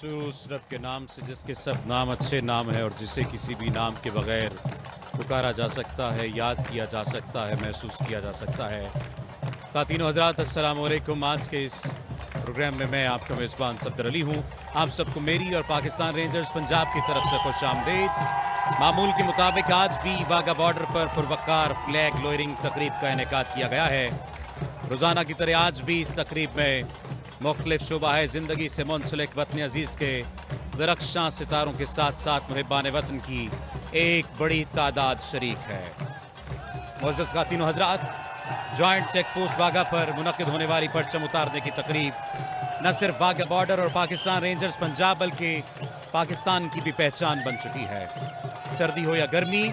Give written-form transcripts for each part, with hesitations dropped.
शुरू उस रब के नाम से जिसके सब नाम अच्छे नाम है और जिसे किसी भी नाम के बगैर पुकारा जा सकता है, याद किया जा सकता है, महसूस किया जा सकता है। ख़वातीनो हज़रात अस्सलाम वालेकुम। आज के इस प्रोग्राम में मैं आपका मेज़बान सफदर अली हूँ। आप सबको मेरी और पाकिस्तान रेंजर्स पंजाब की तरफ से खुशामदीद। मामूल के मुताबिक आज भी वाघा बॉर्डर पर पुरवकार फ्लैग लोअरिंग तकरीब का इनेकाद किया गया है। रोज़ाना की तरह आज भी इस तकरीब में मुख्तलिफ शोबा ज़िंदगी से मुंसलिक वतन अजीज़ के दरख्शां सितारों के साथ साथ मुहिब्बान वतन की एक बड़ी तादाद शरीक है। मुअज़्ज़ज़ ख़वातीनो हज़रात, जॉइंट चेक पोस्ट वाघा पर मुनक़िद होने वाली परचम उतारने की तकरीब न सिर्फ वाघा बॉर्डर और पाकिस्तान रेंजर्स पंजाब बल्कि पाकिस्तान की भी पहचान बन चुकी है। सर्दी हो या गर्मी,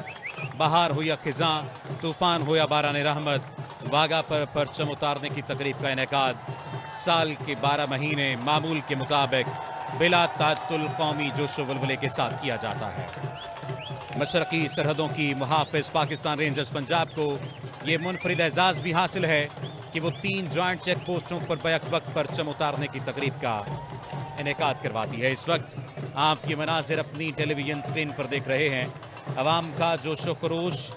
बहार हो या खिज़ां, तूफ़ान हो या बारान रहमत, वाघा पर परचम उतारने की तकरीब का इनेकाद साल के 12 महीने मामूल के मुताबिक बिला तात्तुल कौमी जोशो वल्वले के साथ किया जाता है। मशरकी सरहदों की मुहाफ़िज़ पाकिस्तान रेंजर्स पंजाब को ये मुनफरिद एजाज़ भी हासिल है कि वो 3 जॉइंट चेक पोस्टों पर बैक वक्त परचम उतारने की तकरीब का इनेकाद करवाती है। इस वक्त आप ये मनाजिर अपनी टेलीविज़न स्क्रीन पर देख रहे हैं। अवाम का जोशो खरोश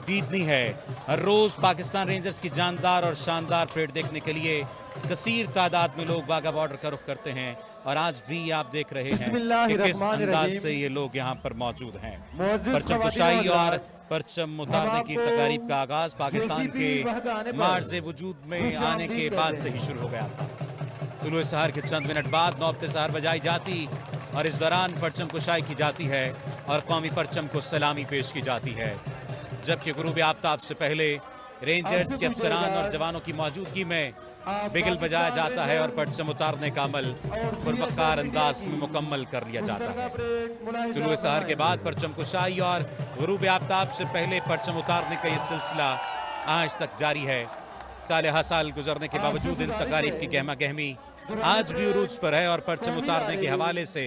दीदनी है। हर रोज़ पाकिस्तान रेंजर्स की जानदार और शानदार परेड देखने के लिए कसीर तादाद में लोग वाघा बॉर्डर का रुख करते हैं और आज भी आप देख रहे हैं कि किस अंदाज से ये लोग यहाँ पर मौजूद हैं। परचम कुशाई और परचम उतारने की तकारीब का आगाज पाकिस्तान के मार्ज़े वजूद में आने के बाद से ही शुरू हो गया था। तुलुए सहर के चंद मिनट बाद नौबते सहर बजाई जाती और इस दौरान परचम कुशाई की जाती है और कौमी परचम को सलामी पेश की जाती है, जबकि गुरूब आफ्ताब से पहले रेंजर्स के अफसरान और जवानों की मौजूदगी में बिगल बजाया जाता है और परचम उतारने का अमल पुरवकार अंदाज में मुकम्मल कर लिया जाता है। तुलुए सहर के बाद परचम कुशाई और गुरूब आफ्ताब से पहले परचम उतारने का ये सिलसिला आज तक जारी है। साल गुजरने के बावजूद इन तकारीब की गहमा गहमी आज भी उरूज पर है और परचम उतारने के हवाले से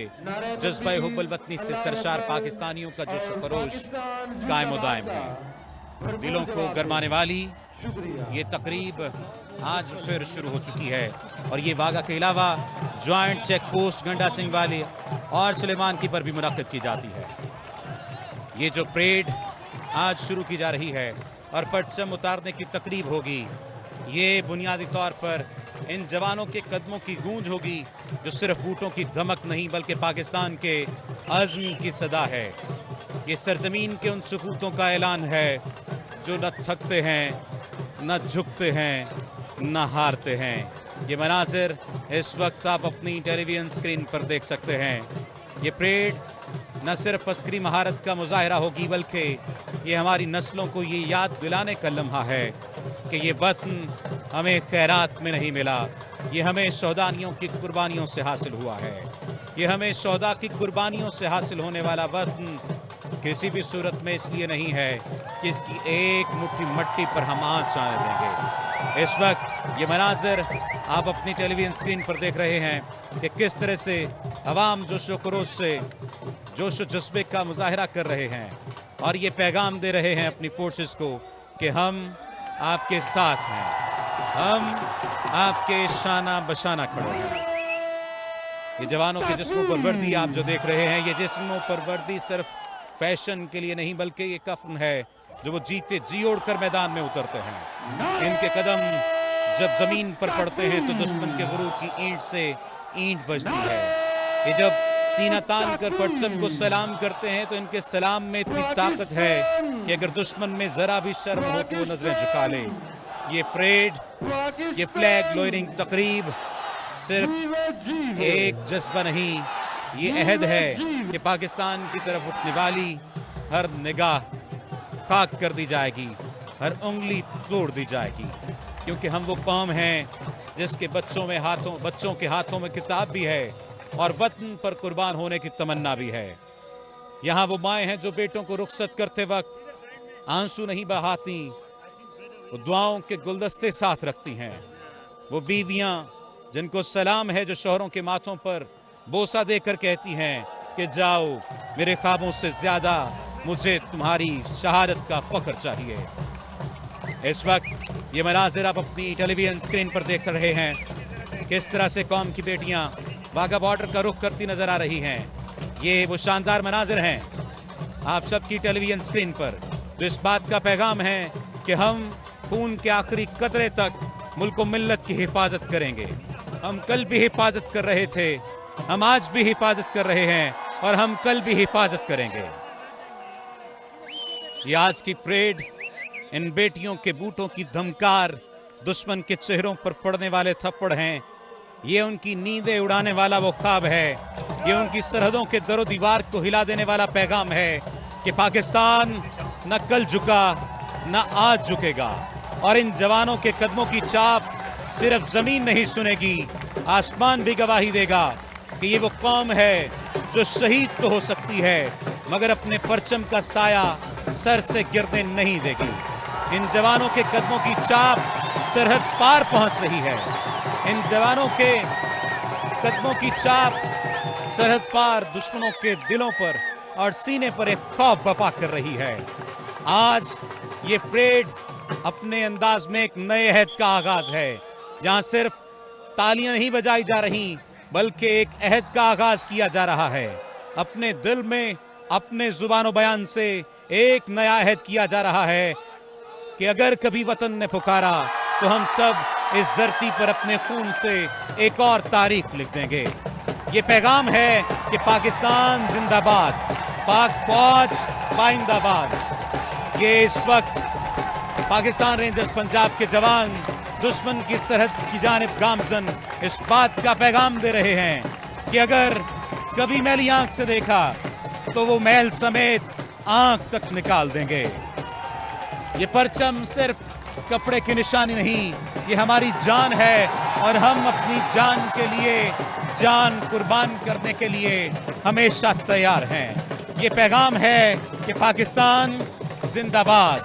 जज्बा हुब्बुल वतनी से सरशार पाकिस्तानियों का जोश खरोश कायम दायम है। दिलों को गरमाने वाली ये तकरीब आज फिर शुरू हो चुकी है और ये वाघा के अलावा जॉइंट चेक पोस्ट गंडा सिंह वाली और सुलेमान की पर भी मुनक़्क़िद की जाती है। ये जो परेड आज शुरू की जा रही है और परचम उतारने की तकरीब होगी, ये बुनियादी तौर पर इन जवानों के कदमों की गूंज होगी जो सिर्फ बूटों की धमक नहीं बल्कि पाकिस्तान के अज़्म की सदा है। ये सरजमीन के उन सपूतों का ऐलान है जो न थकते हैं, न झुकते हैं, न हारते हैं। ये मनाजिर इस वक्त आप अपनी टेलीविज़न स्क्रीन पर देख सकते हैं। ये परेड न सिर्फ अस्करी महारत का मुजाहरा होगी बल्कि ये हमारी नस्लों को ये याद दिलाने का लम्हा है कि ये वतन हमें खैरात में नहीं मिला, ये हमें शोहदानियों की कुर्बानियों से हासिल हुआ है। ये हमें शोहदा की कुर्बानियों से हासिल होने वाला वतन किसी भी सूरत में इसलिए नहीं है कि इसकी एक मुट्ठी मट्टी पर हम आँच आने देंगे। इस वक्त ये मनाजिर आप अपनी टेलीविज़न स्क्रीन पर देख रहे हैं कि किस तरह से अवाम जोशो खरोश से जोशो जज्बे का मुजाहरा कर रहे हैं और ये पैगाम दे रहे हैं अपनी फोर्सेस को कि हम आपके साथ हैं, हम आपके शाना बशाना खड़े हैं। ये जवानों के जिस्मों पर वर्दी आप जो देख रहे हैं, ये जिस्मों पर वर्दी सिर्फ फैशन के लिए नहीं बल्कि ये कफन है जो वो जीते जी ओढ़ कर मैदान में उतरते हैं। इनके कदम जब जमीन पर पड़ते हैं तो दुश्मन के गुरूर की ईंट से ईंट बजती है। ये जब सीना तान कर परचम को सलाम करते हैं तो इनके सलाम में इतनी ताकत है कि अगर दुश्मन में जरा भी शर्म हो तो वो नजरें झुका ले। ये परेड, ये फ्लैग लोअरिंग तकरीब सिर्फ एक जज्बा नहीं, ये अहद है कि पाकिस्तान की तरफ उठने वाली हर निगाह खाक कर दी जाएगी, हर उंगली तोड़ दी जाएगी, क्योंकि हम वो कौम हैं जिसके बच्चों के हाथों में किताब भी है और वतन पर कुर्बान होने की तमन्ना भी है। यहाँ वो माएँ हैं जो बेटों को रुखसत करते वक्त आंसू नहीं बहाती, वो दुआओं के गुलदस्ते साथ रखती हैं। वो बीवियाँ जिनको सलाम है जो शोहरों के माथों पर बोसा देकर कहती हैं कि जाओ, मेरे ख्वाबों से ज्यादा मुझे तुम्हारी शहादत का फख्र चाहिए। इस वक्त ये मनाजिर आप अपनी टेलीविज़न स्क्रीन पर देख रहे हैं किस तरह से कौम की बेटियां वाघा बॉर्डर का रुख करती नजर आ रही हैं। ये वो शानदार मनाजिर हैं आप सबकी टेलीविजन स्क्रीन पर, जो इस बात का पैगाम है कि हम खून के आखिरी कतरे तक मुल्क व मिल्लत की हिफाजत करेंगे। हम कल भी हिफाजत कर रहे थे, हम आज भी हिफाजत कर रहे हैं और हम कल भी हिफाजत करेंगे। ये आज की परेड इन बेटियों के बूटों की धमकार, दुश्मन के चेहरों पर पड़ने वाले थप्पड़ हैं। ये उनकी नींदें उड़ाने वाला वो ख्वाब है। ये उनकी सरहदों के दरो दीवार को हिला देने वाला पैगाम है कि पाकिस्तान न कल झुका न आज झुकेगा। और इन जवानों के कदमों की चाप सिर्फ जमीन नहीं सुनेगी, आसमान भी गवाही देगा कि ये वो कौम है जो शहीद तो हो सकती है मगर अपने परचम का साया सर से गिरने नहीं देगी। इन जवानों के कदमों की चाप सरहद पार पहुंच रही है। इन जवानों के कदमों की चाप सरहद पार दुश्मनों के दिलों पर और सीने पर एक खौफ बपा कर रही है। आज ये परेड अपने अंदाज में एक नए अहद का आगाज है, जहां सिर्फ तालियां नहीं बजाई जा रही बल्कि एक अहद का आगाज किया जा रहा है। अपने दिल में अपने जुबानो बयान से एक नया अहद किया जा रहा है कि अगर कभी वतन ने पुकारा तो हम सब इस धरती पर अपने खून से एक और तारीख लिख देंगे। ये पैगाम है कि पाकिस्तान जिंदाबाद, पाक फौज पाइंदाबाद। ये इस वक्त पाकिस्तान रेंजर्स पंजाब के जवान दुश्मन की सरहद की जानिब गामजन इस बात का पैगाम दे रहे हैं कि अगर कभी मैली आंख से देखा तो वो मैल समेत आंख तक निकाल देंगे। ये परचम सिर्फ कपड़े की निशानी नहीं, ये हमारी जान है और हम अपनी जान के लिए जान कुर्बान करने के लिए हमेशा तैयार हैं। ये पैगाम है कि पाकिस्तान जिंदाबाद,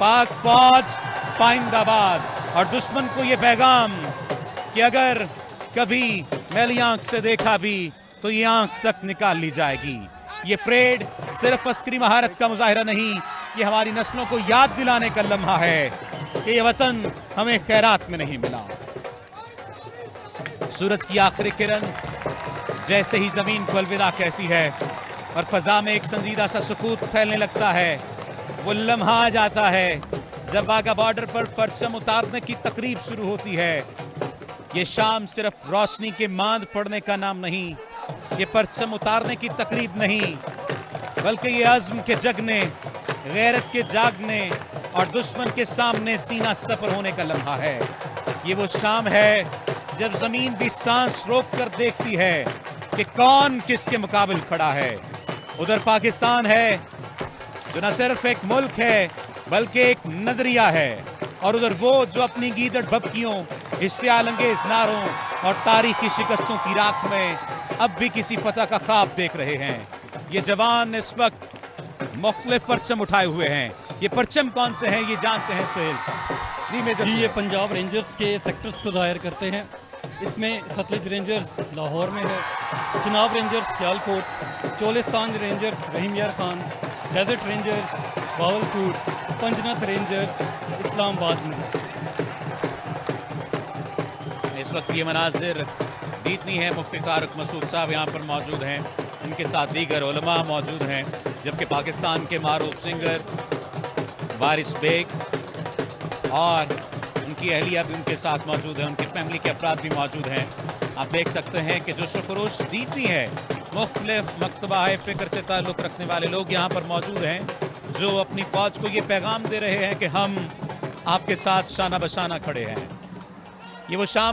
पाक फौज पाइंदाबाद। और दुश्मन को ये पैगाम कि अगर कभी मैली आंख से देखा भी तो ये आंख तक निकाल ली जाएगी। ये परेड सिर्फ अस्करी महारत का मुजाहिरा नहीं, ये हमारी नस्लों को याद दिलाने का लम्हा है कि ये वतन हमें खैरात में नहीं मिला। सूरज की आखिरी किरण जैसे ही जमीन को अलविदा कहती है और फजा में एक संजीदा सा सुकूत फैलने लगता है, वो लम्हा आ जाता है जब वाघा बॉर्डर पर परचम उतारने की तकरीब शुरू होती है। ये शाम सिर्फ रोशनी के मांद पड़ने का नाम नहीं, ये परचम उतारने की तकरीब नहीं, बल्कि ये अज़्म के जगने, गैरत के जागने और दुश्मन के सामने सीना सपर होने का लम्हा है। ये वो शाम है जब जमीन भी सांस रोक कर देखती है कि कौन किसके मुकाबिल खड़ा है। उधर पाकिस्तान है जो न सिर्फ एक मुल्क है बल्कि एक नजरिया है, और उधर वो जो अपनी गीदड़ भपकियों, इश्तियाल अंगेज नारों और तारीखी शिकस्तों की राख में अब भी किसी फतह का ख्वाब देख रहे हैं। ये जवान इस वक्त मुख्तलिफ परचम उठाए हुए हैं। ये परचम कौन से हैं ये जानते हैं सुहेल साहब। जी मेजर जी, ये पंजाब रेंजर्स के सेक्टर्स को जाहिर करते हैं। इसमें सतलुज रेंजर्स लाहौर में है, Chenab rangers Sialkot, Cholistan rangers Rahim Yar Khan, desert rangers Bahawalpur, Panjnad rangers Islamabad में। इस वक्त ये मनाजिर बीतनी है। मुफ्ती तारिक मसूद साहब यहाँ पर मौजूद हैं, इनके साथ दीगर उलमा मौजूद हैं, जबकि पाकिस्तान के मारूफ सिंगर वारिस बेग और उनकी अहलिया भी उनके साथ मौजूद है, उनकी फैमिली के अफराद भी मौजूद हैं। आप देख सकते हैं कि जो शुक्रोश दीती है, मुख्तलिफ मकतबा फ़िक्र से ताल्लुक़ रखने वाले लोग यहाँ पर मौजूद हैं, जो अपनी फौज को ये पैगाम दे रहे हैं कि हम आपके साथ शाना बशाना खड़े हैं। ये वो शाम